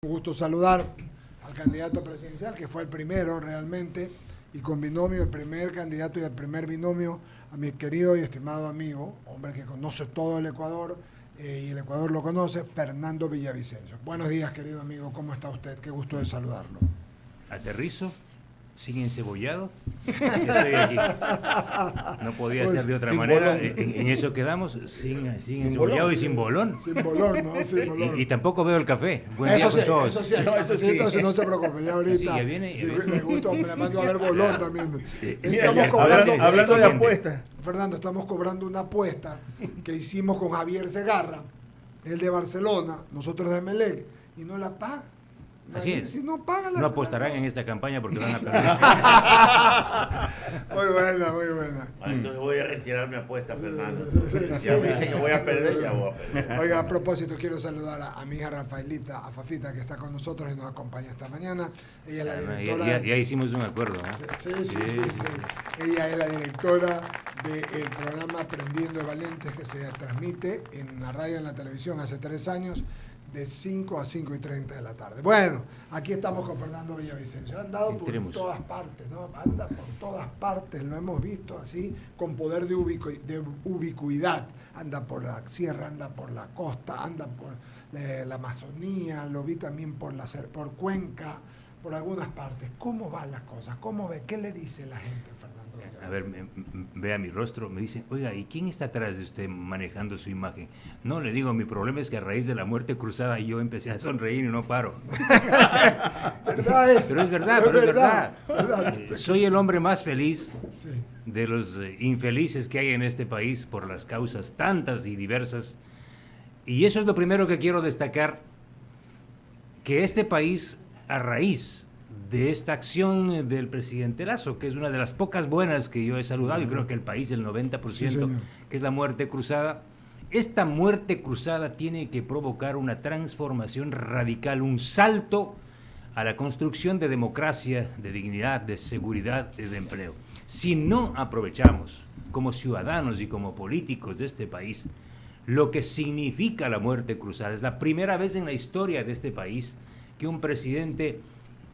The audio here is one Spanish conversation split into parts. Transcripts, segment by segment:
Un gusto saludar al candidato presidencial, que fue el primero realmente, y con binomio, el primer candidato y el primer binomio, a mi querido y estimado amigo, hombre que conoce todo el Ecuador, y el Ecuador lo conoce, Fernando Villavicencio. Buenos días, querido amigo, ¿cómo está usted? Qué gusto de saludarlo. Aterrizo, sin encebollado, estoy aquí. No podía Pues, ser de otra sin manera. bolón. En eso quedamos, sin encebollado bolón. y sin bolón. Sin bolón, ¿no? Sin bolón. Y tampoco veo el café. Buen día Eso con sí, todos. eso sí, No, eso sí. entonces no se preocupe, ya ahorita. Sí, ya viene, ya si viene. me gusta, me mando a ver bolón también. Mira, Estamos ya, cobrando, hablando de apuestas, Fernando, estamos cobrando una apuesta que hicimos con Javier Segarra, el de Barcelona, nosotros de Emelec, y no la paga. Así es. Si no pagan la No apostarán en esta campaña porque van a perder. Muy buena, muy buena. Entonces voy a retirar mi apuesta, Fernando. Si me dicen que voy a perder, ya voy a perder. Oiga, a propósito, quiero saludar a mi hija Rafaelita, a Fafita, que está con nosotros y nos acompaña esta mañana. Ella es la directora. Ya hicimos un acuerdo, ¿no? Sí. Ella es la directora del programa Aprendiendo de Valientes, que se transmite en la radio y en la televisión hace 3 años, de 5 a 5:30 de la tarde. Bueno, aquí estamos con Fernando Villavicencio. Ha andado por todas partes, ¿no? Anda por todas partes, lo hemos visto así, con poder de ubicuidad. Anda por la sierra, anda por la costa, anda por la Amazonía, lo vi también por Cuenca, por algunas partes. ¿Cómo van las cosas? ¿Cómo ve? ¿Qué le dice la gente, Fernando? A ver, vea mi rostro, me dicen, oiga, ¿y quién está atrás de usted manejando su imagen? No, le digo, mi problema es que a raíz de la muerte cruzada yo empecé a sonreír y no paro. ¿Verdad es? Pero es verdad, ¿Verdad? Soy el hombre más feliz Sí. de los infelices que hay en este país por las causas tantas y diversas. Y eso es lo primero que quiero destacar, que este país, a raíz de esta acción del presidente Lasso, que es una de las pocas buenas que yo he saludado, y creo que el país, el 90%, Sí, señor. que es la muerte cruzada, esta muerte cruzada tiene que provocar una transformación radical, un salto a la construcción de democracia, de dignidad, de seguridad y de empleo. Si no aprovechamos, como ciudadanos y como políticos de este país, lo que significa la muerte cruzada, es la primera vez en la historia de este país que un presidente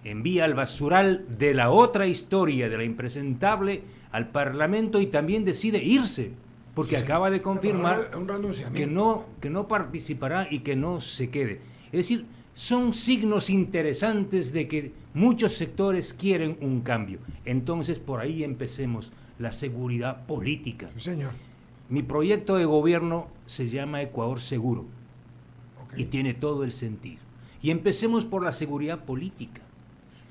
envía al basural de la otra historia, de la impresentable, al Parlamento, y también decide irse, porque acaba de confirmar Un renunciamiento. que no participará y que no se quede. Es decir, son signos interesantes de que muchos sectores quieren un cambio. Entonces, por ahí empecemos, la seguridad política. Sí, señor. Mi proyecto de gobierno se llama Ecuador Seguro, Ok. y tiene todo el sentido. Y empecemos por la seguridad política.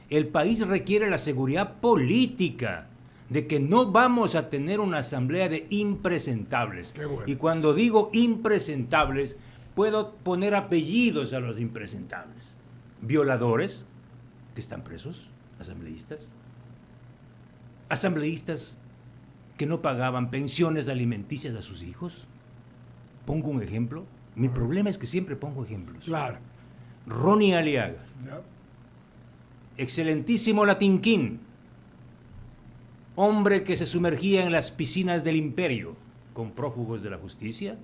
El país requiere la seguridad política, de que no vamos a tener una asamblea de impresentables. Qué bueno. Y cuando digo impresentables, puedo poner apellidos a los impresentables. Violadores, que están presos, asambleístas que no pagaban pensiones alimenticias a sus hijos. Pongo un ejemplo. Mi problema es que siempre pongo ejemplos. Claro. Ronnie Aliaga, Ya. excelentísimo Latinquín, hombre que se sumergía en las piscinas del imperio con prófugos de la justicia,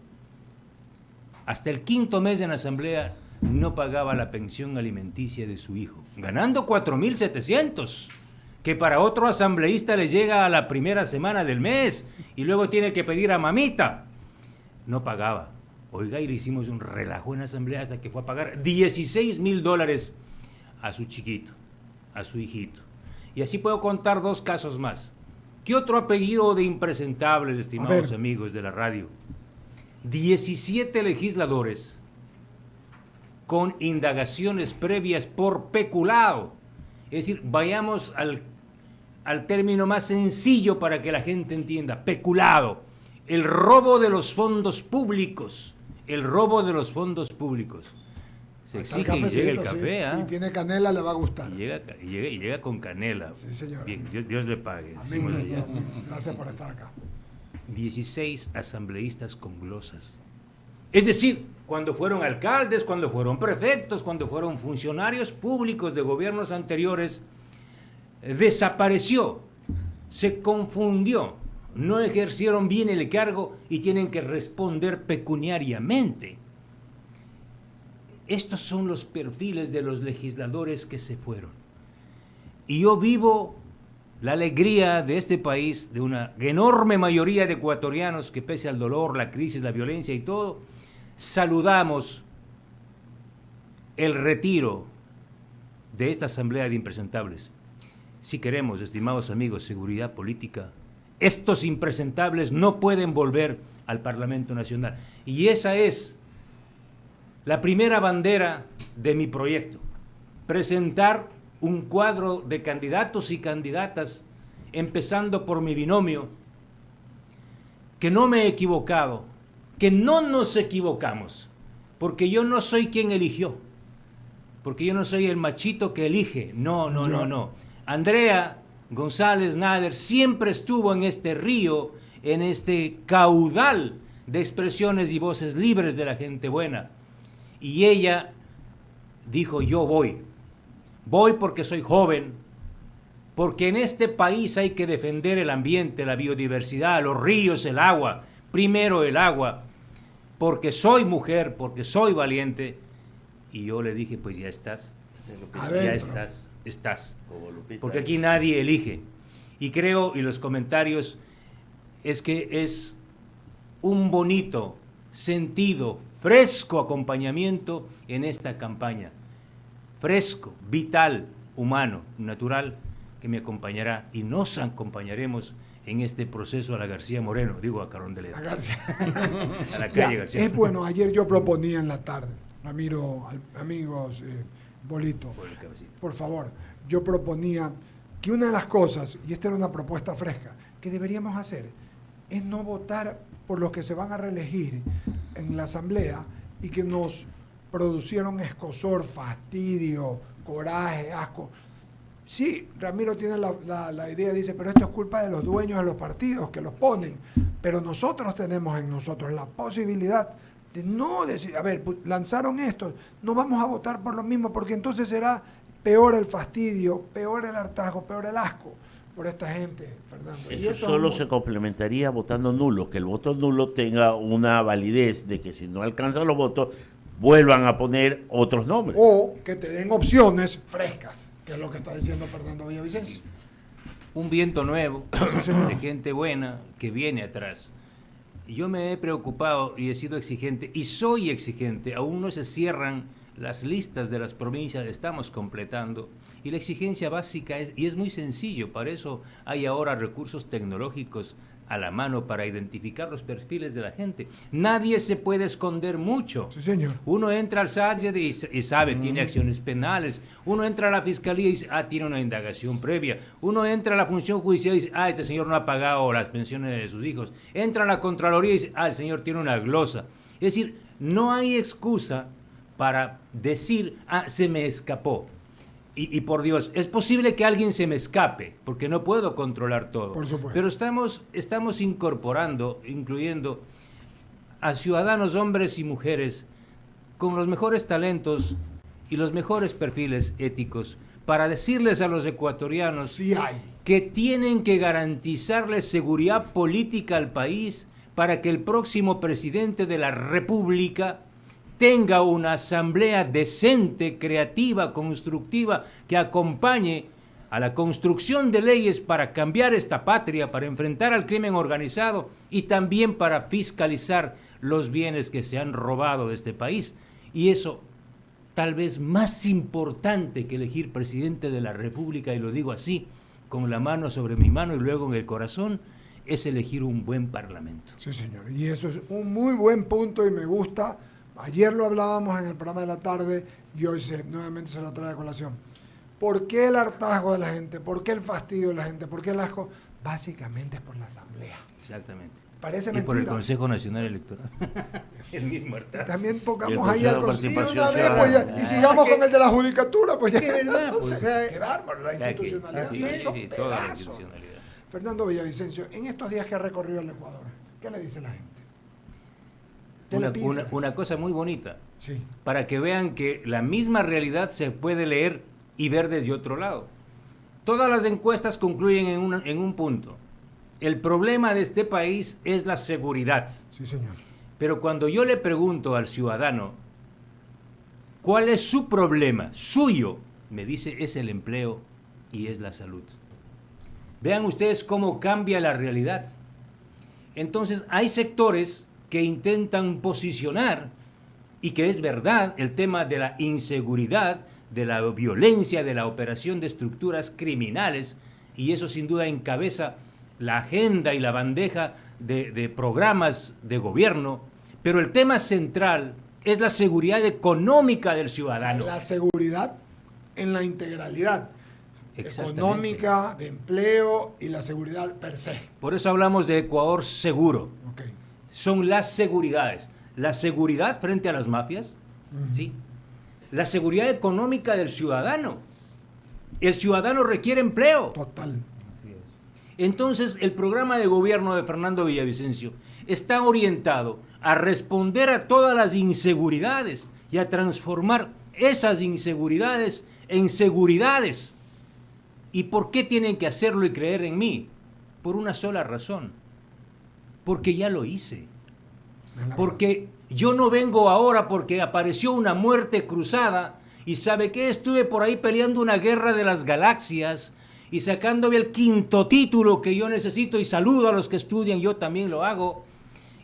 hasta el 5.º mes en la asamblea no pagaba la pensión alimenticia de su hijo, ganando 4.700, que para otro asambleísta le llega a la primera semana del mes y luego tiene que pedir a mamita. No pagaba. Oiga, y le hicimos un relajo en la asamblea hasta que fue a pagar $16,000 a su chiquito, a su hijito. Y así puedo contar 2 casos más. ¿Qué otro apellido de impresentables, estimados amigos de la radio? 17 legisladores con indagaciones previas por peculado. Es decir, vayamos al término más sencillo para que la gente entienda. Peculado. El robo de los fondos públicos. El robo de los fondos públicos. Se exige y llega el café, ¿ah? Y tiene canela, le va a gustar. Y llega con canela. Sí, señor. Bien, Dios le pague. Amén. decimos allá. Gracias por estar acá. 16 asambleístas con glosas. Es decir, cuando fueron alcaldes, cuando fueron prefectos, cuando fueron funcionarios públicos de gobiernos anteriores, desapareció, se confundió, no ejercieron bien el cargo y tienen que responder pecuniariamente. Estos son los perfiles de los legisladores que se fueron. Y yo vivo la alegría de este país, de una enorme mayoría de ecuatorianos que pese al dolor, la crisis, la violencia y todo, saludamos el retiro de esta asamblea de impresentables. Si queremos, estimados amigos, seguridad política, estos impresentables no pueden volver al Parlamento Nacional. Y esa es la primera bandera de mi proyecto, presentar un cuadro de candidatos y candidatas, empezando por mi binomio, que no me he equivocado, que no nos equivocamos, porque yo no soy quien eligió, porque yo no soy el machito que elige, no. Andrea González Nader siempre estuvo en este río, en este caudal de expresiones y voces libres de la gente buena, y ella dijo: yo voy porque soy joven, porque en este país hay que defender el ambiente, la biodiversidad, los ríos, el agua, primero el agua, porque soy mujer, porque soy valiente. Y yo le dije: pues ya estás, estás, porque aquí nadie elige. Y creo, y los comentarios, es que es un bonito, sentido, fresco acompañamiento en esta campaña. Fresco, vital, humano, natural, que me acompañará y nos acompañaremos en este proceso a la García Moreno, digo a Carondelet. A la calle García. Es bueno, ayer yo proponía en la tarde, Ramiro, amigos, Bolito, por favor, yo proponía que una de las cosas, y esta era una propuesta fresca, que deberíamos hacer, es no votar por los que se van a reelegir en la asamblea y que nos producieron escozor, fastidio, coraje, asco. Sí, Ramiro tiene la idea, dice, pero esto es culpa de los dueños de los partidos que los ponen, pero nosotros tenemos en nosotros la posibilidad de no decir, a ver, lanzaron esto, no vamos a votar por lo mismo, porque entonces será peor el fastidio, peor el hartazgo, peor el asco por esta gente, Fernando. Eso solo se complementaría votando nulo, que el voto nulo tenga una validez de que si no alcanzan los votos, vuelvan a poner otros nombres. O que te den opciones frescas, que es lo que está diciendo Fernando Villavicencio. Un viento nuevo, de gente buena que viene atrás. Yo me he preocupado y he sido exigente, y soy exigente, aún no se cierran las listas de las provincias, estamos completando, y la exigencia básica es muy sencillo, para eso hay ahora recursos tecnológicos a la mano para identificar los perfiles de la gente. Nadie se puede esconder mucho. Sí, señor. Uno entra al SADGED y sabe, tiene acciones penales. Uno entra a la fiscalía y dice, tiene una indagación previa. Uno entra a la función judicial y dice, este señor no ha pagado las pensiones de sus hijos. Entra a la Contraloría y dice, el señor tiene una glosa. Es decir, no hay excusa para decir, se me escapó. Y por Dios, es posible que alguien se me escape, porque no puedo controlar todo. Por supuesto. Pero estamos incluyendo a ciudadanos, hombres y mujeres, con los mejores talentos y los mejores perfiles éticos, para decirles a los ecuatorianos sí hay. Que tienen que garantizarles seguridad política al país para que el próximo presidente de la República tenga una asamblea decente, creativa, constructiva, que acompañe a la construcción de leyes para cambiar esta patria, para enfrentar al crimen organizado y también para fiscalizar los bienes que se han robado de este país. Y eso, tal vez más importante que elegir presidente de la República, y lo digo así, con la mano sobre mi mano y luego en el corazón, es elegir un buen parlamento. Sí, señor. Y eso es un muy buen punto y me gusta. Ayer lo hablábamos en el programa de la tarde y hoy nuevamente se lo trae a colación. ¿Por qué el hartazgo de la gente? ¿Por qué el fastidio de la gente? ¿Por qué el asco? Básicamente es por la asamblea. Exactamente. Parece y mentira. Por el Consejo Nacional Electoral. El mismo hartazgo. También pongamos ahí al Consejo y sigamos con el de la judicatura. Pues ya. Es verdad, pues, Qué bárbaro, la institucionalidad. Sí, toda la institucionalidad. Fernando Villavicencio, en estos días que ha recorrido el Ecuador, ¿qué le dice la gente? Una cosa muy bonita, sí, para que vean que la misma realidad se puede leer y ver desde otro lado. Todas las encuestas concluyen en un punto. El problema de este país es la seguridad. Sí, señor. Pero cuando yo le pregunto al ciudadano, ¿Cuál es su problema? Suyo, me dice, es el empleo y es la salud. Vean ustedes cómo cambia la realidad. Entonces, hay sectores que intentan posicionar, y que es verdad, el tema de la inseguridad, de la violencia, de la operación de estructuras criminales, y eso sin duda encabeza la agenda y la bandeja de programas de gobierno, pero el tema central es la seguridad económica del ciudadano. La seguridad en la integralidad económica, de empleo y la seguridad per se. Por eso hablamos de Ecuador seguro. Okay. Son las seguridades. La seguridad frente a las mafias, ¿sí? La seguridad económica del ciudadano. El ciudadano requiere empleo. Total. Así es. Entonces, el programa de gobierno de Fernando Villavicencio está orientado a responder a todas las inseguridades y a transformar esas inseguridades en seguridades. ¿Y por qué tienen que hacerlo y creer en mí? Por una sola razón. Porque ya lo hice. Porque yo no vengo ahora porque apareció una muerte cruzada y ¿sabe qué? Estuve por ahí peleando una guerra de las galaxias y sacándome el 5º título que yo necesito, y saludo a los que estudian, yo también lo hago,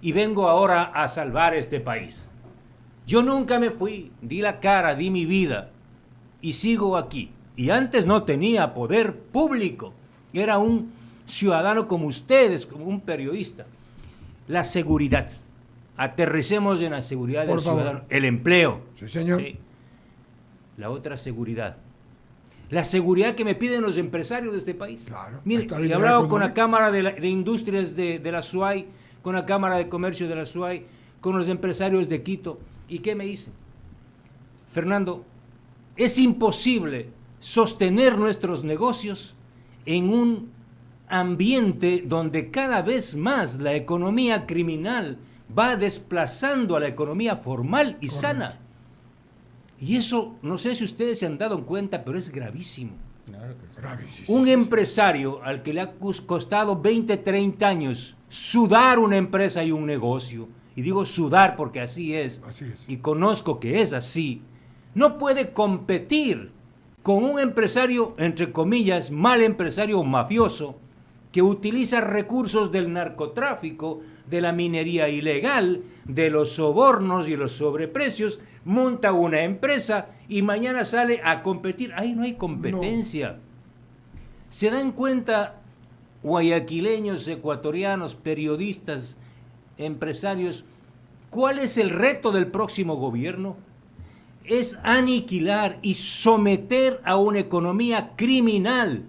y vengo ahora a salvar este país. Yo nunca me fui, di la cara, di mi vida y sigo aquí. Y antes no tenía poder público, era un ciudadano como ustedes, como un periodista. La seguridad. Aterricemos en la seguridad del ciudadano. El empleo. Sí, señor. ¿Sí? La otra seguridad. La seguridad que me piden los empresarios de este país. Claro. Mire, he hablado con la Cámara de Industrias de la SUAY, con la Cámara de Comercio de la SUAY, con los empresarios de Quito. ¿Y qué me dicen? Fernando, es imposible sostener nuestros negocios en un ambiente donde cada vez más la economía criminal va desplazando a la economía formal y sana. Y eso, no sé si ustedes se han dado cuenta, pero es gravísimo. Un empresario al que le ha costado 20, 30 años sudar una empresa y un negocio, y digo sudar porque así es, y conozco que es así, no puede competir con un empresario, entre comillas, mal empresario o mafioso, que utiliza recursos del narcotráfico, de la minería ilegal, de los sobornos y los sobreprecios, monta una empresa y mañana sale a competir. Ahí no hay competencia. No. ¿Se dan cuenta guayaquileños, ecuatorianos, periodistas, empresarios, cuál es el reto del próximo gobierno? Es aniquilar y someter a una economía criminal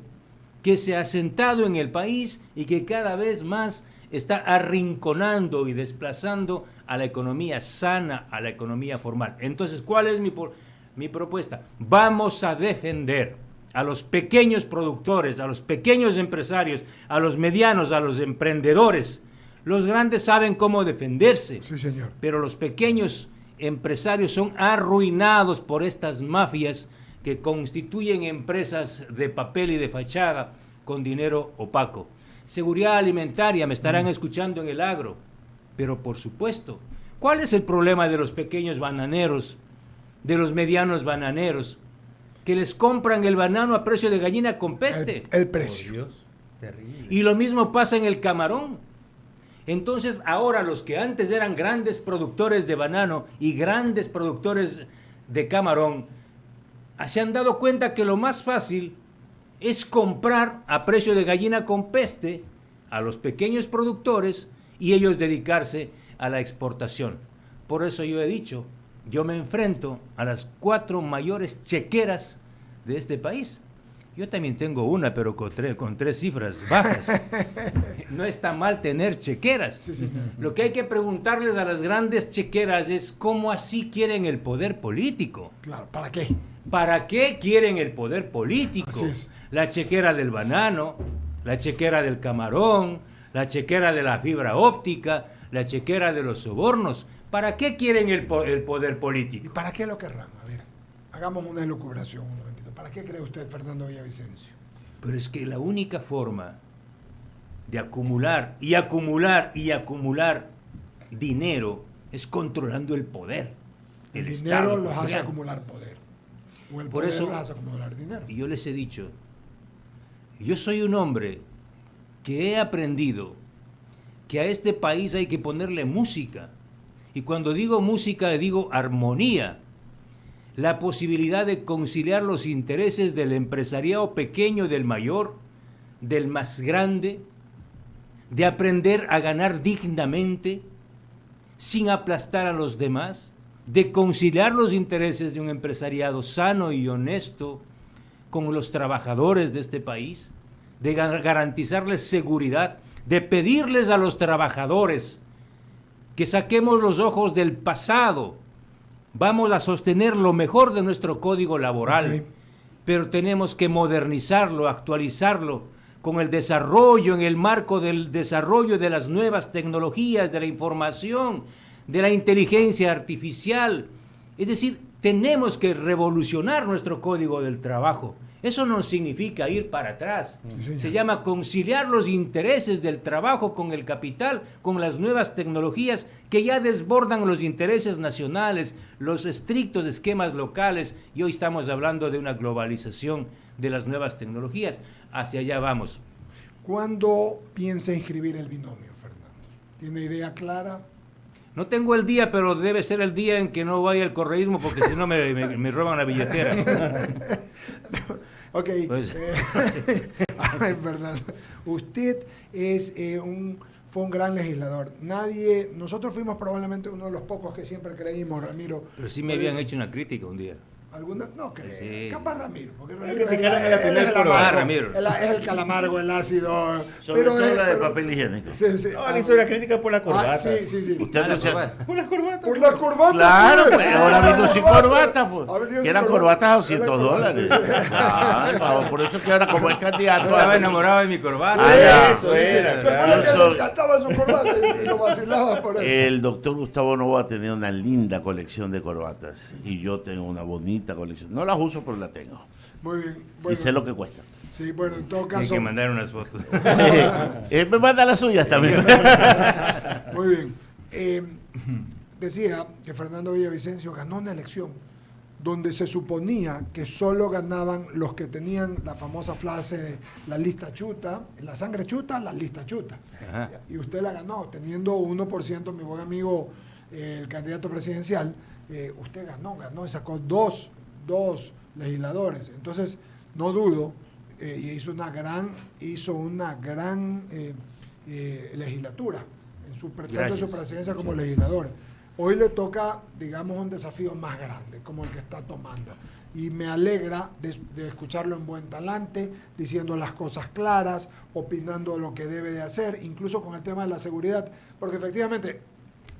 que se ha asentado en el país y que cada vez más está arrinconando y desplazando a la economía sana, a la economía formal. Entonces, ¿cuál es mi propuesta? Vamos a defender a los pequeños productores, a los pequeños empresarios, a los medianos, a los emprendedores. Los grandes saben cómo defenderse, sí, señor, pero los pequeños empresarios son arruinados por estas mafias que constituyen empresas de papel y de fachada con dinero opaco. Seguridad alimentaria, me estarán escuchando en el agro, pero por supuesto, ¿cuál es el problema de los pequeños bananeros, de los medianos bananeros, que les compran el banano a precio de gallina con peste? El precio. Oh, Dios, terrible. Y lo mismo pasa en el camarón. Entonces, ahora los que antes eran grandes productores de banano y grandes productores de camarón, se han dado cuenta que lo más fácil es comprar a precio de gallina con peste a los pequeños productores y ellos dedicarse a la exportación. Por eso yo he dicho, yo me enfrento a las 4 mayores chequeras de este país. Yo también tengo una, pero con 3 cifras bajas. No está mal tener chequeras. Sí, sí. Lo que hay que preguntarles a las grandes chequeras es cómo así quieren el poder político. Claro, ¿para qué? ¿Para qué quieren el poder político? La chequera del banano, la chequera del camarón, la chequera de la fibra óptica, la chequera de los sobornos. ¿Para qué quieren el poder político? ¿Y para qué lo querrán? A ver, hagamos una elucubración un momentito. ¿Para qué cree usted, Fernando Villavicencio? Pero es que la única forma de acumular y acumular y acumular dinero es controlando el poder. El dinero Estado los hace ecuatoriano. acumular poder. O el Por poder eso- los hace acumular dinero. Y yo les he dicho, yo soy un hombre que he aprendido que a este país hay que ponerle música. Y cuando digo música, digo armonía. La posibilidad de conciliar los intereses del empresariado pequeño y del mayor, del más grande, de aprender a ganar dignamente, sin aplastar a los demás, de conciliar los intereses de un empresariado sano y honesto con los trabajadores de este país, de garantizarles seguridad, de pedirles a los trabajadores que saquemos los ojos del pasado. Vamos a sostener lo mejor de nuestro código laboral, Ok. pero tenemos que modernizarlo, actualizarlo con el desarrollo, en el marco del desarrollo de las nuevas tecnologías, de la información, de la inteligencia artificial. Es decir, tenemos que revolucionar nuestro código del trabajo. Eso no significa ir para atrás. señor. Se llama conciliar los intereses del trabajo con el capital, con las nuevas tecnologías que ya desbordan los intereses nacionales, los estrictos esquemas locales, y hoy estamos hablando de una globalización de las nuevas tecnologías. Hacia allá vamos. ¿Cuándo piensa inscribir el binomio, Fernando? ¿Tiene idea clara? No tengo el día, pero debe ser el día en que no vaya el correísmo, porque si no me roban la billetera. Ok. Pues- Ay, Fernando, usted es fue un gran legislador. Nosotros fuimos probablemente uno de los pocos que siempre creímos, Ramiro. Pero sí me habían hecho una crítica un día. ¿Alguna? No creo. Sí. Capaz Ramiro. Porque La Ramiro criticaron en la final, el pero- amargo, Ramiro. Es el calamargo, el ácido. Sobre todo la de pero- papel higiénico. Sí, sí. No, le hizo la crítica por la corbata. Sí, sí, sí. Usted no se... Por las corbatas. Por la corbata. Claro, pues. pues, ahora vino sin corbata, pues. Ahora vino Que sin eran corbata. corbatas a $200. Sí, sí. Claro, por eso que ahora como es candidato... Estaba enamorado de mi corbata. Ah, ya. Eso era, Se claro. acuerda que le encantaba su corbata y lo vacilaba por eso. El doctor Gustavo Novoa tenía una linda colección de corbatas y yo tengo una bonita colección. No las uso, pero la tengo. Muy bien. Y Bueno, sé lo que cuesta. sí, bueno, en todo Hay caso. que mandar unas fotos. Me manda las suyas también. Muy bien. Decía que Fernando Villavicencio ganó una elección donde se suponía que solo ganaban los que tenían la famosa frase de la lista chuta, la sangre chuta, la lista chuta. Ajá. Y usted la ganó, teniendo 1%, mi buen amigo, el candidato presidencial, usted ganó y sacó dos legisladores. Entonces, no dudo, y hizo una gran legislatura en su pretexto de su Gracias. presidencia como legislador. Hoy le toca, digamos, un desafío más grande, como el que está tomando. Y me alegra de escucharlo en buen talante, diciendo las cosas claras, opinando lo que debe de hacer, incluso con el tema de la seguridad, porque efectivamente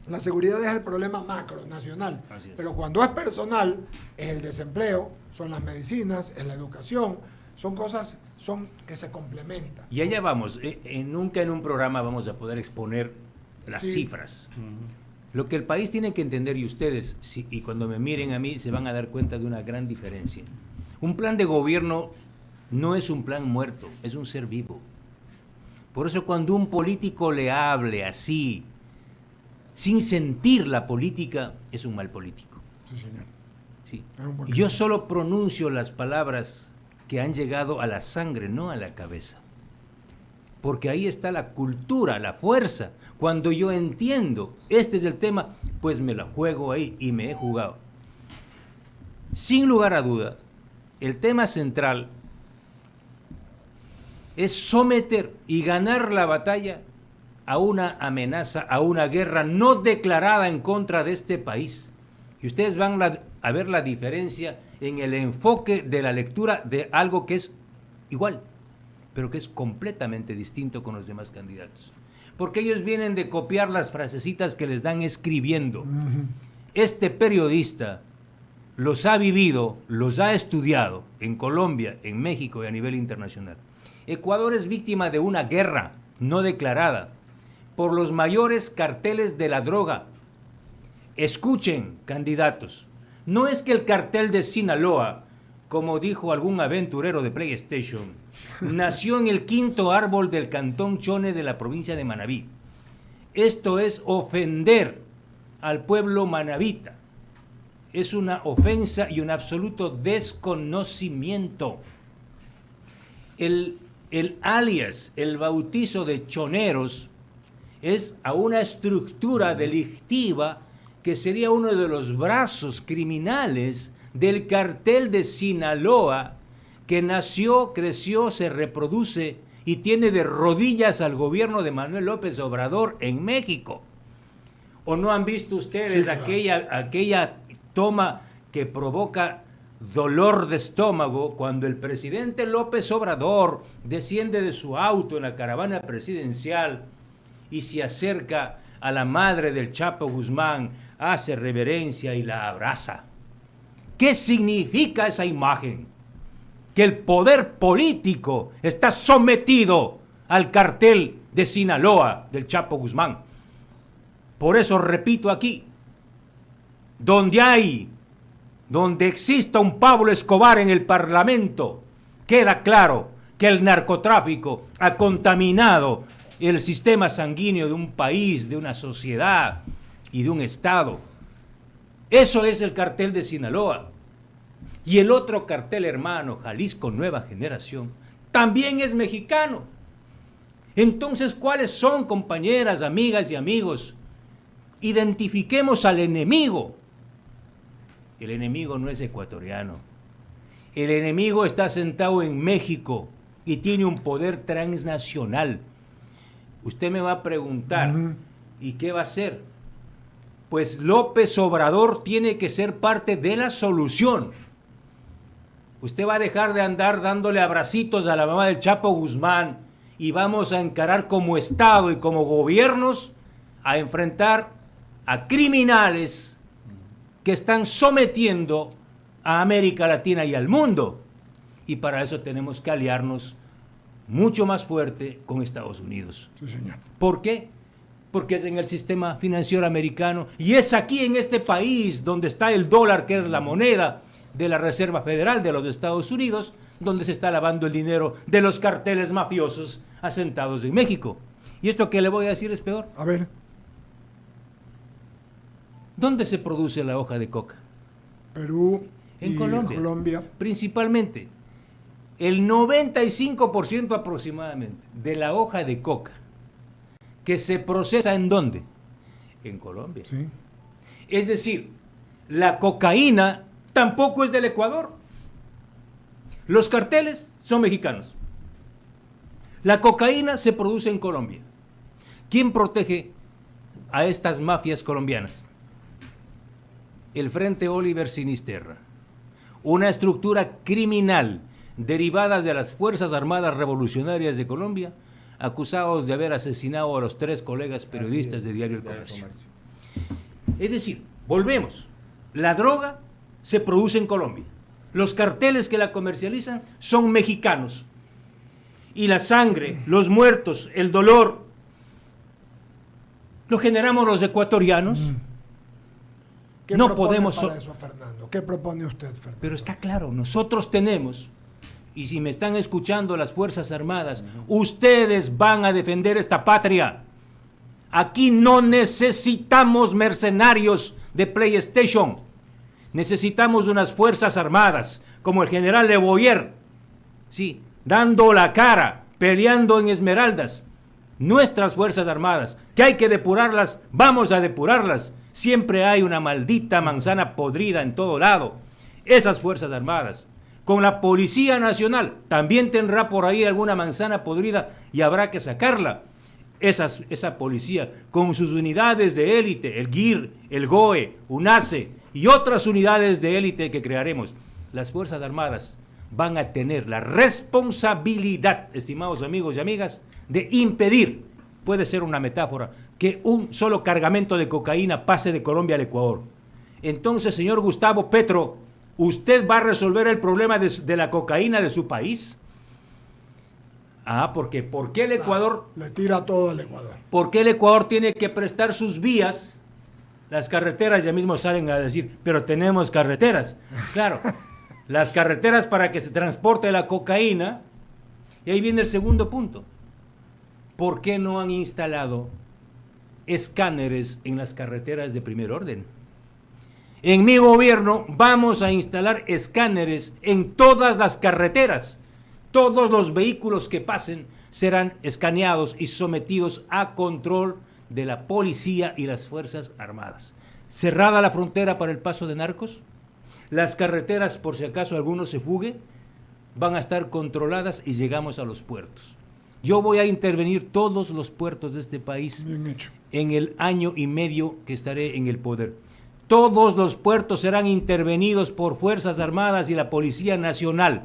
la seguridad es el problema macro, nacional, Así es. pero cuando es personal, es el desempleo, son las medicinas, es la educación, son cosas que se complementan. Y allá vamos. Nunca en un programa vamos a poder exponer las Sí. cifras. Lo que el país tiene que entender, y ustedes, y cuando me miren a mí, se van a dar cuenta de una gran diferencia. Un plan de gobierno no es un plan muerto, es un ser vivo. Por eso cuando un político le hable así, sin sentir la política, es un mal político. Sí, señor. Sí. Es un buen Y yo solo pronuncio las palabras que han llegado a la sangre, no a la cabeza. Porque ahí está la cultura, la fuerza. Cuando yo entiendo, este es el tema, pues me la juego ahí y me he jugado. Sin lugar a dudas, el tema central es someter y ganar la batalla a una amenaza, a una guerra no declarada en contra de este país. Y ustedes van a ver la diferencia en el enfoque de la lectura de algo que es igual, pero que es completamente distinto con los demás candidatos. Porque ellos vienen de copiar las frasecitas que les dan escribiendo. Este periodista los ha vivido, los ha estudiado en Colombia, en México y a nivel internacional. Ecuador es víctima de una guerra no declarada por los mayores carteles de la droga. Escuchen, candidatos, no es que el cartel de Sinaloa, como dijo algún aventurero de PlayStation, nació en el quinto árbol del cantón Chone de la provincia de Manabí. Esto es ofender al pueblo manabita. es una ofensa y un absoluto desconocimiento. El alias, el bautizo de choneros, es a una estructura delictiva que sería uno de los brazos criminales del cartel de Sinaloa, que nació, creció, se reproduce y tiene de rodillas al gobierno de Manuel López Obrador en México. ¿O no han visto ustedes Sí, claro. aquella toma que provoca dolor de estómago cuando el presidente López Obrador desciende de su auto en la caravana presidencial y se acerca a la madre del Chapo Guzmán, hace reverencia y la abraza? ¿Qué significa esa imagen? Que el poder político está sometido al cartel de Sinaloa del Chapo Guzmán. Por eso repito aquí, donde exista un Pablo Escobar en el Parlamento, queda claro que el narcotráfico ha contaminado el sistema sanguíneo de un país, de una sociedad y de un estado. Eso es el cartel de Sinaloa. Y el otro cartel hermano, Jalisco Nueva Generación, también es mexicano. Entonces, ¿cuáles son, compañeras, amigas y amigos? Identifiquemos al enemigo. El enemigo no es ecuatoriano. El enemigo está sentado en México y tiene un poder transnacional. Usted me va a preguntar, ¿y qué va a hacer? Pues López Obrador tiene que ser parte de la solución. Usted va a dejar de andar dándole abracitos a la mamá del Chapo Guzmán y vamos a encarar como Estado y como gobiernos a enfrentar a criminales que están sometiendo a América Latina y al mundo. Y para eso tenemos que aliarnos mucho más fuerte con Estados Unidos. Sí, señor. ¿Por qué? Porque es en el sistema financiero americano y es aquí en este país donde está el dólar, que es la moneda de la Reserva Federal de los Estados Unidos, donde se está lavando el dinero de los carteles mafiosos asentados en México. Y esto que le voy a decir es peor. A ver, ¿Dónde se produce la hoja de coca? Perú En y Colombia. Principalmente, el 95% aproximadamente de la hoja de coca que se procesa ¿en dónde? En Colombia. Sí. Es decir, la cocaína tampoco es del Ecuador. Los carteles son mexicanos. La cocaína se produce en Colombia. ¿Quién protege a estas mafias colombianas? El Frente Oliver Sinisterra, una estructura criminal derivada de las Fuerzas Armadas Revolucionarias de Colombia, acusados de haber asesinado a los 3 colegas periodistas de Diario El Comercio. Es decir, volvemos, la droga se produce en Colombia, los carteles que la comercializan son mexicanos, y la sangre, los muertos, el dolor, lo generamos los ecuatorianos. ¿Qué No propone podemos para eso, Fernando? ¿Qué propone usted, Fernando? Pero está claro, nosotros tenemos, y si me están escuchando las Fuerzas Armadas, ustedes van a defender esta patria. Aquí no necesitamos mercenarios de PlayStation. Necesitamos unas Fuerzas Armadas, como el general Le Boyer, sí, dando la cara, peleando en Esmeraldas. Nuestras Fuerzas Armadas, que hay que depurarlas, vamos a depurarlas. Siempre hay una maldita manzana podrida en todo lado. Esas Fuerzas Armadas, con la Policía Nacional, también tendrá por ahí alguna manzana podrida y habrá que sacarla. Esa policía, con sus unidades de élite, el GIR, el GOE, UNACE y otras unidades de élite que crearemos, las Fuerzas Armadas van a tener la responsabilidad, estimados amigos y amigas, de impedir, puede ser una metáfora, que un solo cargamento de cocaína pase de Colombia al Ecuador. Entonces, señor Gustavo Petro, ¿usted va a resolver el problema de la cocaína de su país? Porque ¿por qué el Ecuador? Le tira todo al Ecuador. ¿Por qué el Ecuador tiene que prestar sus vías? Las carreteras ya mismo salen a decir, pero tenemos carreteras. Claro, las carreteras para que se transporte la cocaína. Y ahí viene el segundo punto. ¿Por qué no han instalado escáneres en las carreteras de primer orden? En mi gobierno vamos a instalar escáneres en todas las carreteras. Todos los vehículos que pasen serán escaneados y sometidos a control de la policía y las Fuerzas Armadas. Cerrada la frontera para el paso de narcos, las carreteras, por si acaso alguno se fugue, van a estar controladas y llegamos a los puertos. Yo voy a intervenir todos los puertos de este país en el año y medio que estaré en el poder. Todos los puertos serán intervenidos por Fuerzas Armadas y la Policía Nacional.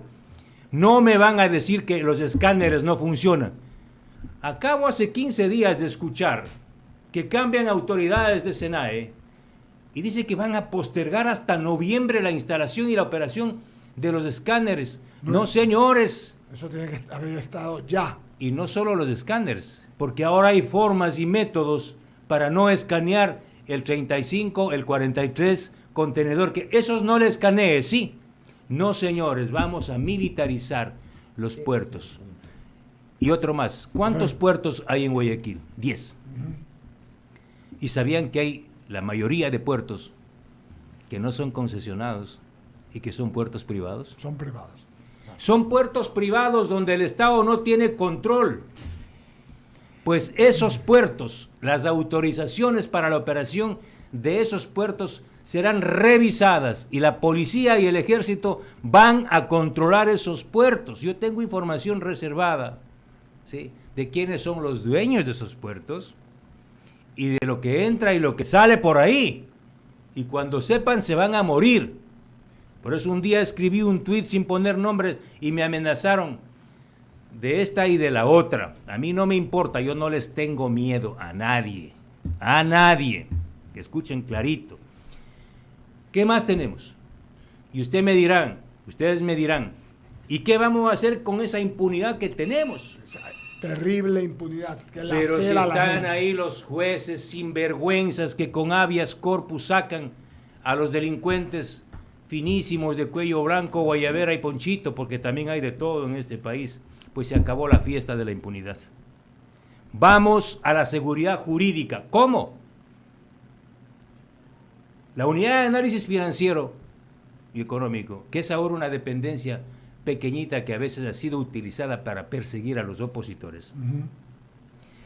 No me van a decir que los escáneres no funcionan. Acabo hace 15 días de escuchar que cambian autoridades de SENAE y dice que van a postergar hasta noviembre la instalación y la operación de los escáneres. No, señores. Eso tiene que haber estado ya. Y no solo los escáneres, porque ahora hay formas y métodos para no escanear el 35, el 43 contenedor, que esos no le escanee, sí. No, señores, vamos a militarizar los puertos. Y otro más. ¿Cuántos puertos hay en Guayaquil? 10. ¿Y sabían que hay la mayoría de puertos que no son concesionados y que son puertos privados? Son privados. Son puertos privados donde el Estado no tiene control. Pues esos puertos, las autorizaciones para la operación de esos puertos serán revisadas y la policía y el ejército van a controlar esos puertos. Yo tengo información reservada, ¿sí?, de quiénes son los dueños de esos puertos y de lo que entra y lo que sale por ahí. Y cuando sepan se van a morir. Por eso un día escribí un tuit sin poner nombres y me amenazaron de esta y de la otra. A mí no me importa, yo no les tengo miedo a nadie. A nadie. Que escuchen clarito. ¿Qué más tenemos? Y ustedes me dirán, ¿y qué vamos a hacer con esa impunidad que tenemos? Terrible impunidad. Que la Pero si cela la están gente. ahí los jueces sinvergüenzas que con habeas corpus sacan a los delincuentes finísimos de cuello blanco, guayabera y ponchito, porque también hay de todo en este país, pues se acabó la fiesta de la impunidad. Vamos a la seguridad jurídica. ¿Cómo? La unidad de análisis financiero y económico, que es ahora una dependencia pequeñita que a veces ha sido utilizada para perseguir a los opositores,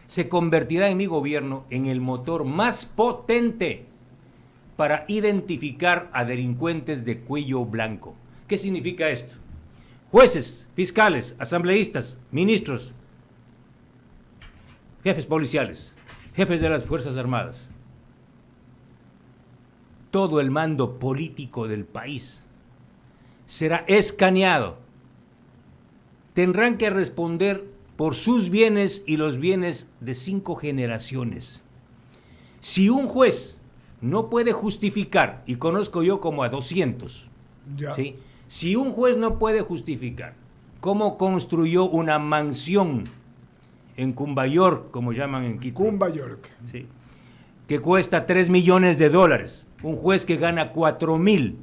se convertirá en mi gobierno en el motor más potente para identificar a delincuentes de cuello blanco. ¿Qué significa esto? Jueces, fiscales, asambleístas, ministros, jefes policiales, jefes de las Fuerzas Armadas, todo el mando político del país será escaneado. Tendrán que responder por sus bienes y los bienes de 5 generaciones. Si un juez no puede justificar, y conozco yo como a 200, ¿sí?, si un juez no puede justificar cómo construyó una mansión en Cumbayork, como llaman en Quito, Cumbayork, ¿sí?, que cuesta $3 millones, un juez que gana 4,000,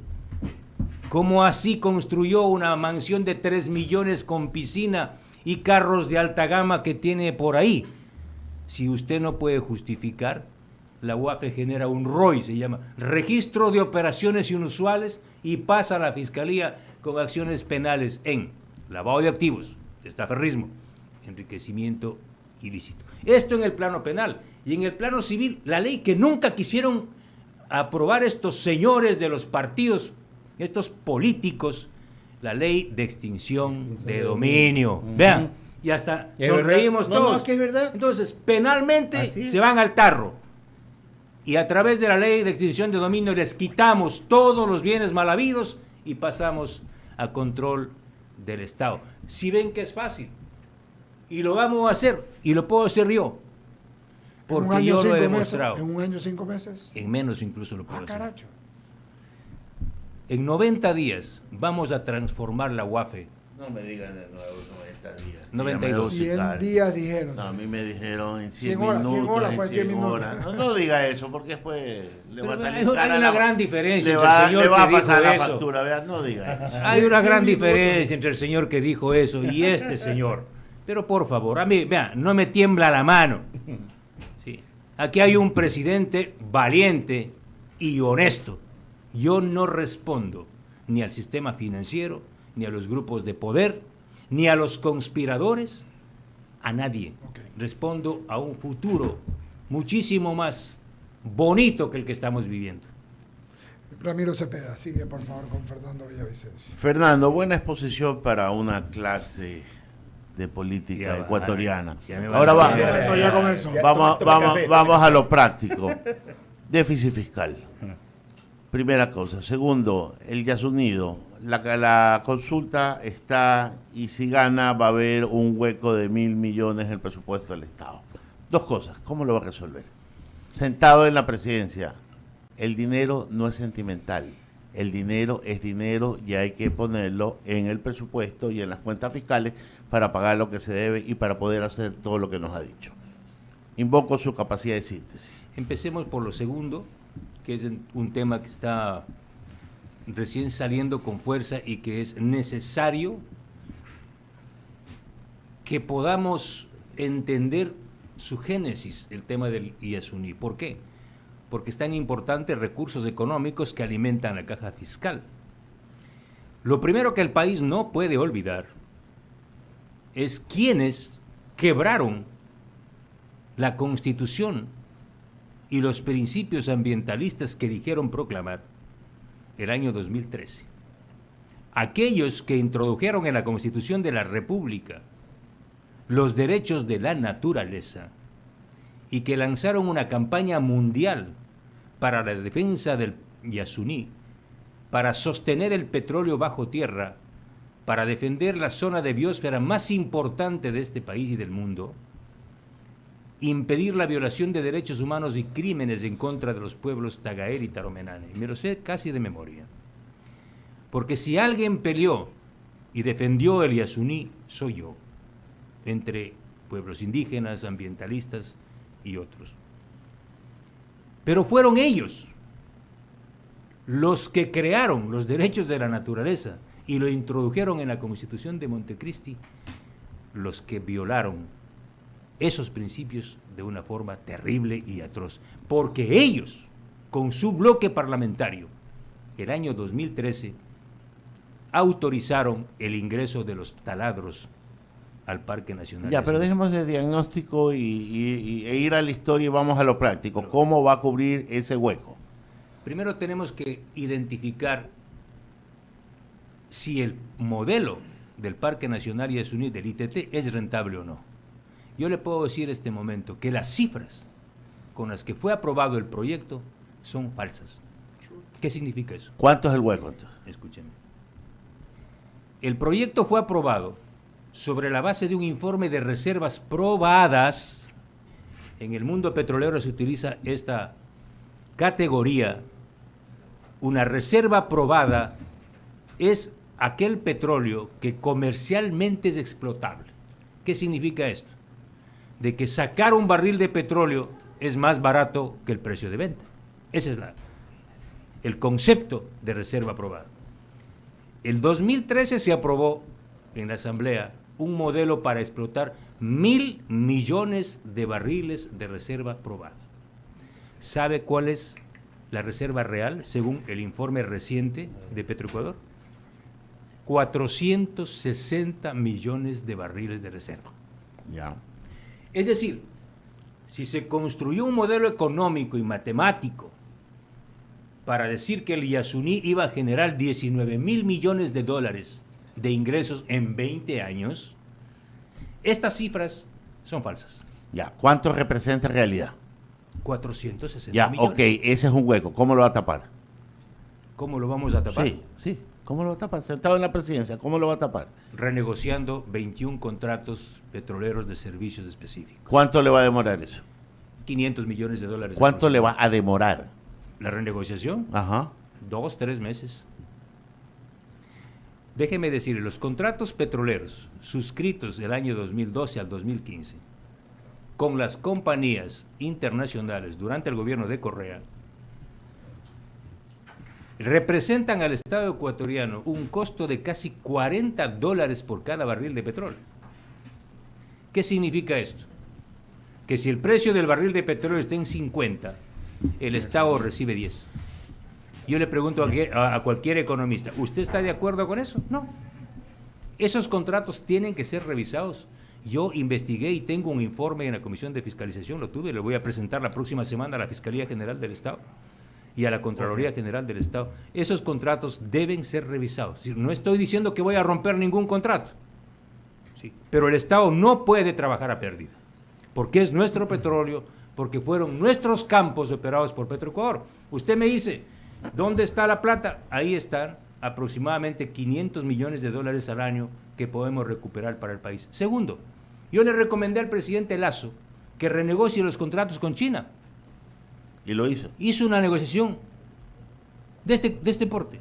¿cómo así construyó una mansión de 3 millones con piscina y carros de alta gama que tiene por ahí? Si usted no puede justificar, la UAFE genera un ROI, se llama Registro de Operaciones Inusuales, y pasa a la Fiscalía con acciones penales en lavado de activos, estaferrismo, enriquecimiento ilícito. Esto en el plano penal. Y en el plano civil, la ley que nunca quisieron aprobar estos señores de los partidos, estos políticos, la ley de extinción de dominio. Vean, y hasta sonreímos todos. No, que es verdad. Entonces, penalmente Así es. se van al tarro. Y a través de la ley de extinción de dominio les quitamos todos los bienes mal habidos y pasamos a control del Estado. Si ven que es fácil, y lo vamos a hacer, y lo puedo hacer yo, porque yo lo he demostrado. ¿En un año 5 meses? En menos incluso lo puedo hacer. Caracho. En 90 días vamos a transformar la UAFE. No me digan de nuevo 90 días. 92. 100 días dijeron. No, a mí me dijeron en 100 100 horas, minutos, 100 horas, en fue 100 100 minutos. horas. No diga eso, porque después le va a salir Hay cara una la- gran diferencia le entre va, el señor le va que a pasar dijo la eso. factura, vea, no diga eso. Hay una 100 gran minutos. diferencia entre el señor que dijo eso y este señor. Pero por favor, a mí, vean, no me tiembla la mano. Sí. Aquí hay un presidente valiente y honesto. Yo no respondo ni al sistema financiero, ni a los grupos de poder, ni a los conspiradores, a nadie. Respondo a un futuro muchísimo más bonito que el que estamos viviendo. Ramiro Cepeda, sigue por favor con Fernando Villavicencio. Fernando, buena exposición para una clase de política ecuatoriana. Ahora vamos a lo práctico. Déficit fiscal. Primera cosa. Segundo, el Yasunido. La consulta está, y si gana va a haber un hueco de 1.000 millones en el presupuesto del Estado. Dos cosas. ¿Cómo lo va a resolver? Sentado en la presidencia, el dinero no es sentimental. El dinero es dinero y hay que ponerlo en el presupuesto y en las cuentas fiscales para pagar lo que se debe y para poder hacer todo lo que nos ha dicho. Invoco su capacidad de síntesis. Empecemos por lo segundo, que es un tema que está recién saliendo con fuerza y que es necesario que podamos entender su génesis, el tema del Yasuní. ¿Por qué? Porque están importantes recursos económicos que alimentan la caja fiscal. Lo primero que el país no puede olvidar es quienes quebraron la Constitución y los principios ambientalistas que dijeron proclamar el año 2013. Aquellos que introdujeron en la Constitución de la República los derechos de la naturaleza y que lanzaron una campaña mundial para la defensa del Yasuní, para sostener el petróleo bajo tierra, para defender la zona de biosfera más importante de este país y del mundo, impedir la violación de derechos humanos y crímenes en contra de los pueblos Tagaer y Taromenane. Me lo sé casi de memoria. Porque si alguien peleó y defendió el Yasuní, soy yo, entre pueblos indígenas, ambientalistas y otros. Pero fueron ellos los que crearon los derechos de la naturaleza y lo introdujeron en la Constitución de Montecristi, los que violaron esos principios de una forma terrible y atroz, porque ellos, con su bloque parlamentario, el año 2013, autorizaron el ingreso de los taladros al Parque Nacional. Ya, pero dejemos de diagnóstico e ir a la historia y vamos a lo práctico. Pero, ¿cómo va a cubrir ese hueco? Primero tenemos que identificar si el modelo del Parque Nacional Yasuní del ITT es rentable o no. Yo le puedo decir en este momento que las cifras con las que fue aprobado el proyecto son falsas. ¿Qué significa eso? ¿Cuánto es el hueco entonces? Escúcheme. El proyecto fue aprobado sobre la base de un informe de reservas probadas. En el mundo petrolero se utiliza esta categoría. Una reserva probada es aquel petróleo que comercialmente es explotable. ¿Qué significa esto? De que sacar un barril de petróleo es más barato que el precio de venta. Ese es el concepto de reserva probada. El 2013 se aprobó en la Asamblea un modelo para explotar 1.000 millones de barriles de reserva probada. ¿Sabe cuál es la reserva real según el informe reciente de Petroecuador? 460 millones de barriles de reserva. Ya. Es decir, si se construyó un modelo económico y matemático para decir que el Yasuní iba a generar 19.000 millones de dólares de ingresos en 20 años, estas cifras son falsas. Ya. ¿Cuánto representa en realidad? 460 Ya, millones. ok, ese es un hueco. ¿Cómo lo va a tapar? ¿Cómo lo vamos a tapar? Sí. ¿Cómo lo va a tapar? Sentado en la presidencia, ¿cómo lo va a tapar? Renegociando 21 contratos petroleros de servicios específicos. ¿Cuánto le va a demorar eso? 500 millones de dólares. ¿Cuánto le va a demorar? ¿La renegociación? Ajá. 2-3 meses. Déjeme decirle, los contratos petroleros suscritos del año 2012 al 2015 con las compañías internacionales durante el gobierno de Correa representan al Estado ecuatoriano un costo de casi $40 por cada barril de petróleo. ¿Qué significa esto? Que si el precio del barril de petróleo está en 50, el Estado recibe 10. Yo le pregunto a cualquier economista, ¿usted está de acuerdo con eso? No. Esos contratos tienen que ser revisados. Yo investigué y tengo un informe en la Comisión de Fiscalización, lo tuve, lo voy a presentar la próxima semana a la Fiscalía General del Estado y a la Contraloría General del Estado. Esos contratos deben ser revisados. No estoy diciendo que voy a romper ningún contrato, sí, pero el Estado no puede trabajar a pérdida, porque es nuestro petróleo, porque fueron nuestros campos operados por Petroecuador. Usted me dice, ¿dónde está la plata? Ahí están aproximadamente 500 millones de dólares al año que podemos recuperar para el país. Segundo, yo le recomendé al presidente Lasso que renegocie los contratos con China. Y lo hizo. Hizo una negociación de este porte.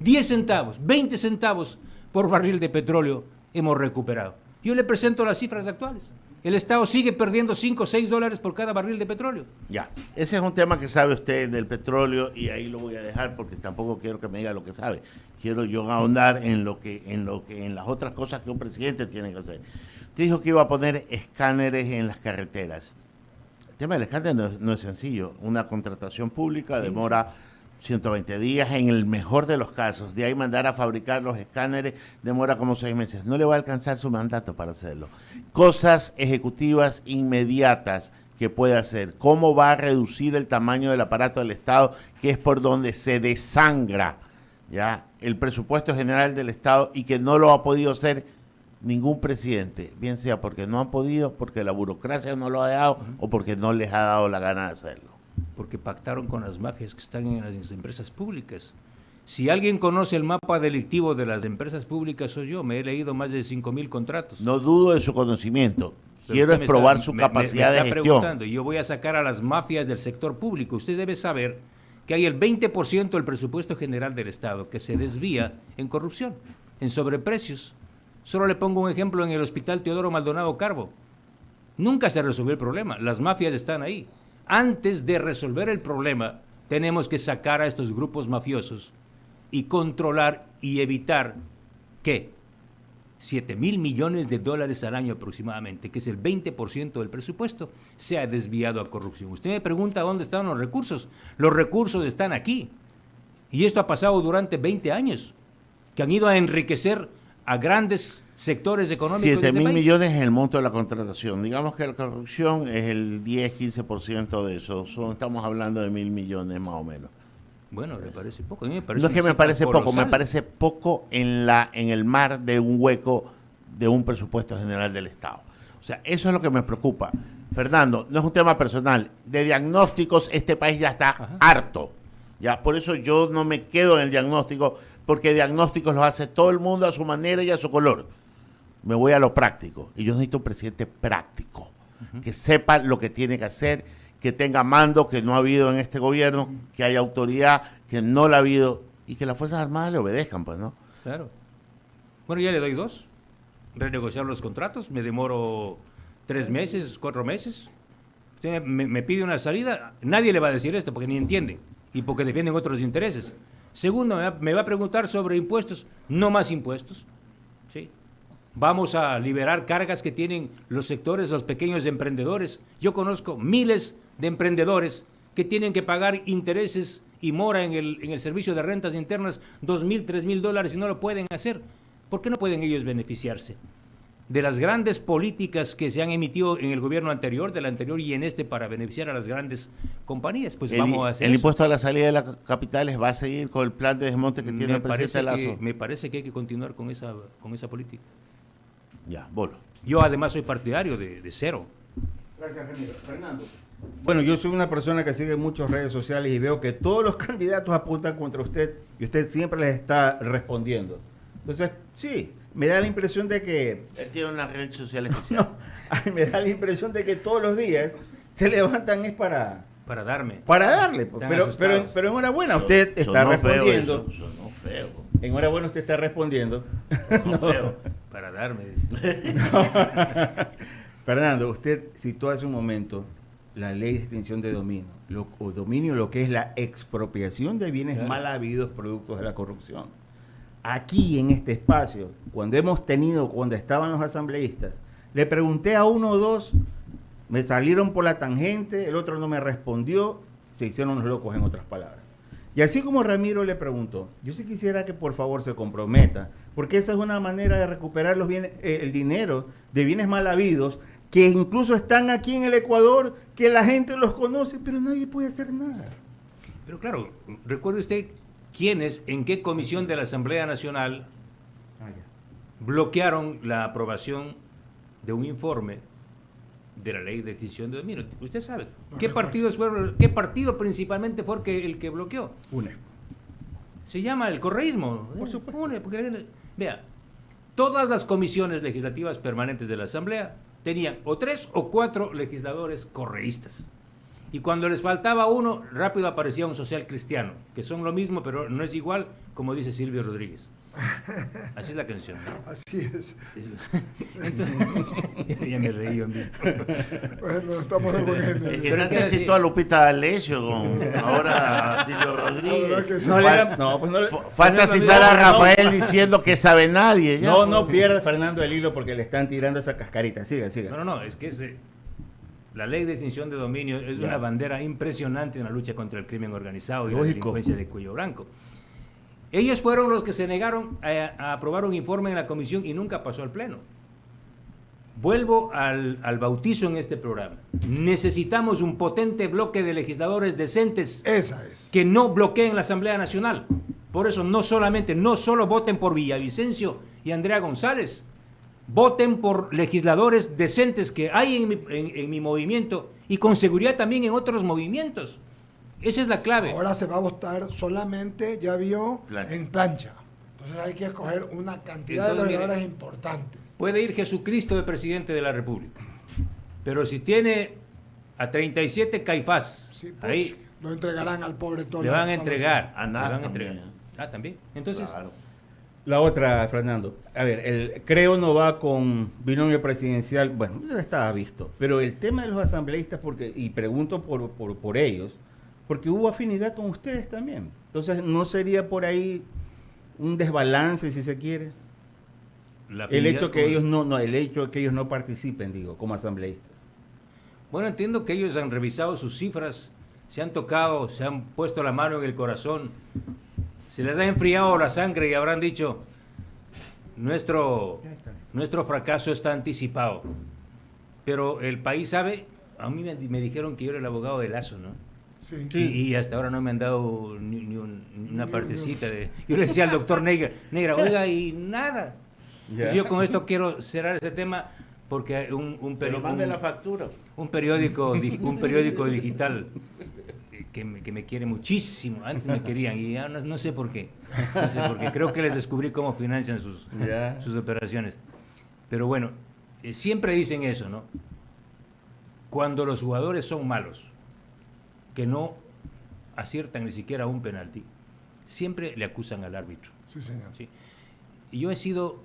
10 centavos, 20 centavos por barril de petróleo hemos recuperado. Yo le presento las cifras actuales. El Estado sigue perdiendo 5 o 6 dólares por cada barril de petróleo. Ya, ese es un tema que sabe usted del petróleo y ahí lo voy a dejar porque tampoco quiero que me diga lo que sabe. Quiero yo ahondar en las otras cosas que un presidente tiene que hacer. Usted dijo que iba a poner escáneres en las carreteras. El tema del escáner no es sencillo. Una contratación pública demora 120 días en el mejor de los casos. De ahí mandar a fabricar los escáneres demora como 6 meses. No le va a alcanzar su mandato para hacerlo. Cosas ejecutivas inmediatas que puede hacer. ¿Cómo va a reducir el tamaño del aparato del Estado, que es por donde se desangra ya el presupuesto general del Estado y que no lo ha podido hacer ningún presidente? Bien sea porque no han podido, porque la burocracia no lo ha dejado o porque no les ha dado la gana de hacerlo. Porque pactaron con las mafias que están en las empresas públicas. Si alguien conoce el mapa delictivo de las empresas públicas, soy yo. Me he leído más de 5,000 contratos. No dudo de su conocimiento. Pero quiero usted es probar está, su me capacidad está de gestión. Preguntando, y yo voy a sacar a las mafias del sector público. Usted debe saber que hay el 20% del presupuesto general del Estado que se desvía en corrupción, en sobreprecios. Solo le pongo un ejemplo en el Hospital Teodoro Maldonado Carbo. Nunca se resolvió el problema. Las mafias están ahí. Antes de resolver el problema, tenemos que sacar a estos grupos mafiosos y controlar y evitar que 7,000 millones de dólares al año aproximadamente, que es el 20% del presupuesto, sea desviado a corrupción. Usted me pregunta dónde están los recursos. Los recursos están aquí. Y esto ha pasado durante 20 años, que han ido a enriquecer a grandes sectores económicos de este 7,000 país. millones es el monto de la contratación. Digamos que la corrupción es el 10-15% de eso. Estamos hablando de 1,000 millones más o menos. Bueno, ¿le parece poco? A mí me parece No es que una me cifra parece poco, colosal. me parece poco en el mar de un hueco de un presupuesto general del Estado. O sea, eso es lo que me preocupa. Fernando, no es un tema personal. De diagnósticos este país ya está harto. Ya, por eso yo no me quedo en el diagnóstico, porque diagnósticos los hace todo el mundo a su manera y a su color. Me voy a lo práctico. Y yo necesito un presidente práctico, que sepa lo que tiene que hacer, que tenga mando, que no ha habido en este gobierno, que haya autoridad, que no la ha habido, y que las Fuerzas Armadas le obedezcan, pues, ¿no? Claro. Bueno, ya le doy 2. Renegociar los contratos, me demoro 3 meses, 4 meses. Usted me pide una salida, nadie le va a decir esto porque ni entiende y porque defienden otros intereses. Segundo, me va a preguntar sobre impuestos, no más impuestos. ¿Sí? Vamos a liberar cargas que tienen los sectores, los pequeños emprendedores. Yo conozco miles de emprendedores que tienen que pagar intereses y mora en el servicio de rentas internas, 2,000, 3,000 dólares y no lo pueden hacer. ¿Por qué no pueden ellos beneficiarse de las grandes políticas que se han emitido en el gobierno anterior, del anterior y en este para beneficiar a las grandes compañías? Pues vamos a hacer el eso. impuesto a la salida de las capitales va a seguir con el plan de desmonte que tiene el presidente Lasso. Me parece que hay que continuar con esa política. Ya, Bolo. Yo además soy partidario de cero. Gracias, Ramiro. Fernando. Bueno, yo soy una persona que sigue muchas redes sociales y veo que todos los candidatos apuntan contra usted y usted siempre les está respondiendo. Entonces, sí, me da la impresión de que... Él tiene una red social especial. No, me da la impresión de que todos los días se levantan es para darme. Para darle. Pues. Pero enhorabuena, usted está respondiendo. Sonó feo. Enhorabuena, usted está respondiendo. No, feo. Para darme. Fernando, usted citó hace un momento la ley de extinción de dominio, lo que es la expropiación de bienes mal habidos productos de la corrupción. Aquí en este espacio, cuando estaban los asambleístas, le pregunté a uno o dos, me salieron por la tangente, el otro no me respondió, se hicieron los locos en otras palabras. Y así como Ramiro le preguntó, yo sí quisiera que por favor se comprometa, porque esa es una manera de recuperar los bienes, el dinero de bienes mal habidos, que incluso están aquí en el Ecuador, que la gente los conoce, pero nadie puede hacer nada. Pero claro, recuerde usted quiénes, en qué comisión de la Asamblea Nacional bloquearon la aprobación de un informe de la ley de extinción de dominio. Usted sabe, ¿qué partido principalmente fue el que bloqueó? UNE. Se llama el correísmo. Por supuesto. UNE, vea, todas las comisiones legislativas permanentes de la Asamblea tenían o 3 o 4 legisladores correístas. Y cuando les faltaba uno, rápido aparecía un social cristiano, que son lo mismo, pero no es igual, como dice Silvio Rodríguez. Así es la canción, ¿no? Así es. Entonces, ya me reí yo mismo. Bueno, estamos devolviendo. Es que antes citó a Lupita D'Alessio, ahora a Silvio Rodríguez. Falta citar a Rafael diciendo que sabe nadie. Ya. No pierda, Fernando, el hilo porque le están tirando esa cascarita. Siga. No, es que la ley de extinción de dominio es una bandera impresionante en la lucha contra el crimen organizado y la delincuencia de cuello blanco. Ellos fueron los que se negaron a aprobar un informe en la comisión y nunca pasó al pleno. Vuelvo al bautizo en este programa. Necesitamos un potente bloque de legisladores decentes. Esa es. Que no bloqueen la Asamblea Nacional. Por eso no solo voten por Villavicencio y Andrea González, voten por legisladores decentes que hay en mi movimiento y con seguridad también en otros movimientos. Esa es la clave. Ahora se va a votar solamente, ya vio, en plancha. Entonces hay que escoger una cantidad de legisladores importantes. Puede ir Jesucristo de presidente de la República, pero si tiene a 37 Caifás, Sí, ahí lo entregarán al pobre Tolo. le van a entregar. A nada también. También. Entonces, Claro. La otra, Fernando. A ver, el creo no va con binomio presidencial. Bueno, ya estaba visto. Pero el tema de los asambleístas, y pregunto por ellos, porque hubo afinidad con ustedes también. Entonces, ¿no sería por ahí un desbalance, si se quiere? El hecho que ellos no participen, digo, como asambleístas. Bueno, entiendo que ellos han revisado sus cifras, se han tocado, se han puesto la mano en el corazón, se les ha enfriado la sangre y habrán dicho, nuestro fracaso está anticipado. Pero el país sabe, a mí me dijeron que yo era el abogado de Lazo, ¿no? Sí. Y hasta ahora no me han dado ni una partecita. Yo le decía al doctor Negra, oiga, y nada. Yeah. Yo con esto quiero cerrar ese tema porque Pero mande la factura. un periódico digital que me quiere muchísimo. Antes me querían y ya no sé por qué. Creo que les descubrí cómo financian sus operaciones. Pero bueno, siempre dicen eso, ¿no? Cuando los jugadores son malos, que no aciertan ni siquiera un penalti, siempre le acusan al árbitro. Sí, señor. ¿Sí? Y yo he sido,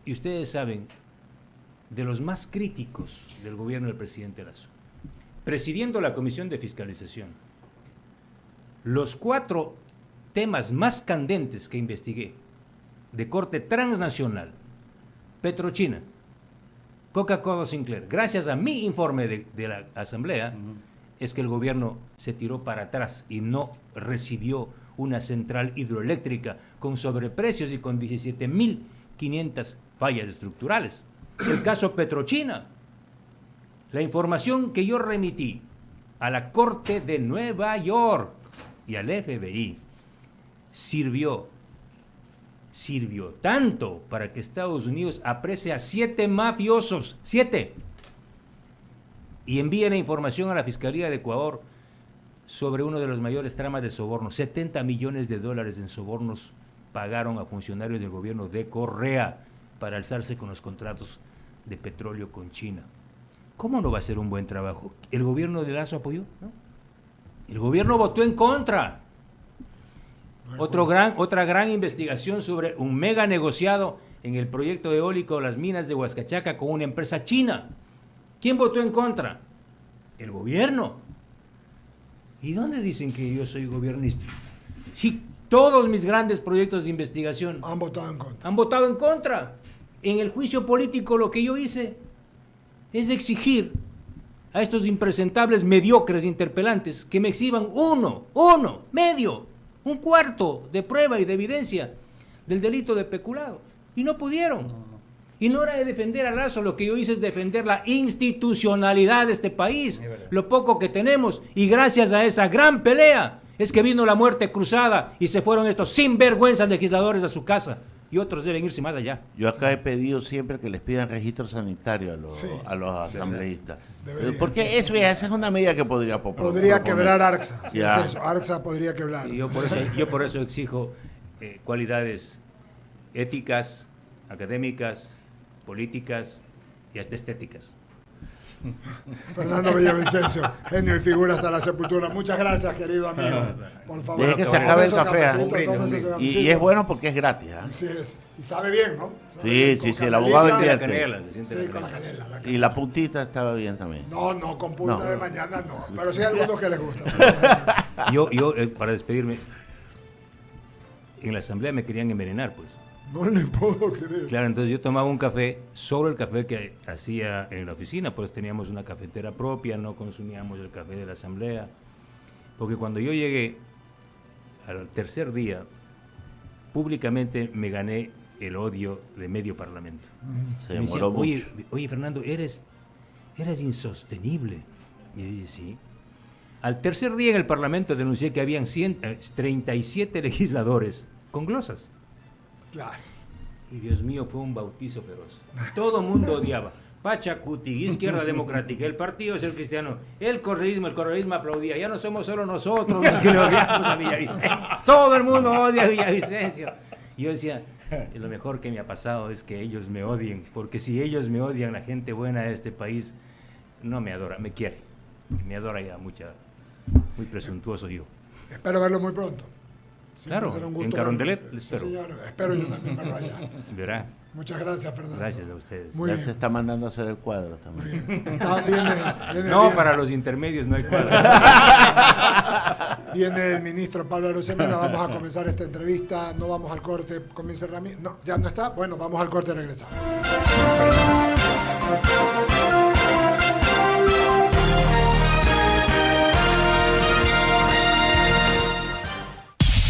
y ustedes saben, de los más críticos del gobierno del presidente Lasso. Presidiendo la Comisión de Fiscalización, los 4 temas más candentes que investigué, de corte transnacional, Petrochina, Coca-Cola Sinclair, gracias a mi informe de la Asamblea, es que el gobierno se tiró para atrás y no recibió una central hidroeléctrica con sobreprecios y con 17.500 fallas estructurales. El caso Petrochina, la información que yo remití a la Corte de Nueva York y al FBI sirvió tanto para que Estados Unidos aprecie a 7 mafiosos, 7, y envíe la información a la Fiscalía de Ecuador sobre uno de los mayores tramas de soborno. 70 millones de dólares en sobornos pagaron a funcionarios del gobierno de Correa para alzarse con los contratos de petróleo con China. ¿Cómo no va a ser un buen trabajo? ¿El gobierno de Lasso apoyó? ¿No? El gobierno votó en contra. Otra gran investigación sobre un mega negociado en el proyecto eólico Las Minas de Huascachaca con una empresa china. ¿Quién votó en contra? El gobierno. ¿Y dónde dicen que yo soy gobernista? Si todos mis grandes proyectos de investigación Han votado en contra. han votado en contra. En el juicio político lo que yo hice es exigir a estos impresentables mediocres interpelantes que me exhiban medio un cuarto de prueba y de evidencia del delito de peculado. Y no pudieron. Y no era de defender a Lazo, lo que yo hice es defender la institucionalidad de este país, lo poco que tenemos. Y gracias a esa gran pelea es que vino la muerte cruzada y se fueron estos sinvergüenzas legisladores a su casa. Y otros deben irse más allá. Yo acá he pedido siempre que les pidan registro sanitario a los asambleístas. Porque esa es una medida que podría Podría quebrar ARCSA. Sí, Ya. es eso. ARCSA podría quebrar. Y yo por eso exijo cualidades éticas, académicas, políticas y hasta estéticas. Fernando Villavicencio, genio y figura hasta la sepultura. Muchas gracias, querido amigo. Por favor. Deje que se acabe el Tómese café. cafecito, tómese su Y cafecito. es bueno porque es gratis. ¿Ah? Así es. Y sabe bien, ¿no? Sabe Sí, bien, sí, con sí, el canelita. abogado La invierte. canela, se siente Sí, la con la canela. canela. La Y canela. la puntita estaba bien también. No, con punta No. de mañana no. Pero sí hay algunos que les gusta. Yo para despedirme, en la asamblea me querían envenenar, pues. No le puedo creer. Claro, entonces yo tomaba un café, solo el café que hacía en la oficina, pues teníamos una cafetera propia, no consumíamos el café de la asamblea. Porque cuando yo llegué al tercer día, públicamente me gané el odio de medio parlamento. Se Me decían, demoró mucho. oye, Fernando, eres insostenible. Y yo dije, sí. Al tercer día en el parlamento denuncié que habían 37 legisladores con glosas. Claro. Y Dios mío, fue un bautizo feroz. Todo el mundo odiaba. Pachacuti, Izquierda Democrática, el Partido Social Cristiano, el correísmo aplaudía. Ya no somos solo nosotros los que le odiamos a Villavicencio. Todo el mundo odia a Villavicencio. Y yo decía, lo mejor que me ha pasado es que ellos me odien, porque si ellos me odian, la gente buena de este país no me adora, me quiere. Me adora ya muy presuntuoso yo. Espero verlo muy pronto. Siempre Claro, será un gusto en Carondelet verlo. le Sí, espero. señor. Espero yo también verlo allá. Verá. Muchas gracias, Fernando. Gracias a ustedes. Muy Ya bien. se está mandando a hacer el cuadro también. Viene No, bien. para los intermedios no hay cuadro. Viene el ministro Pablo Arosemena. Vamos a comenzar esta entrevista. No vamos al corte. Comienza Ramírez. No, ya no está. Bueno, vamos al corte y regresamos.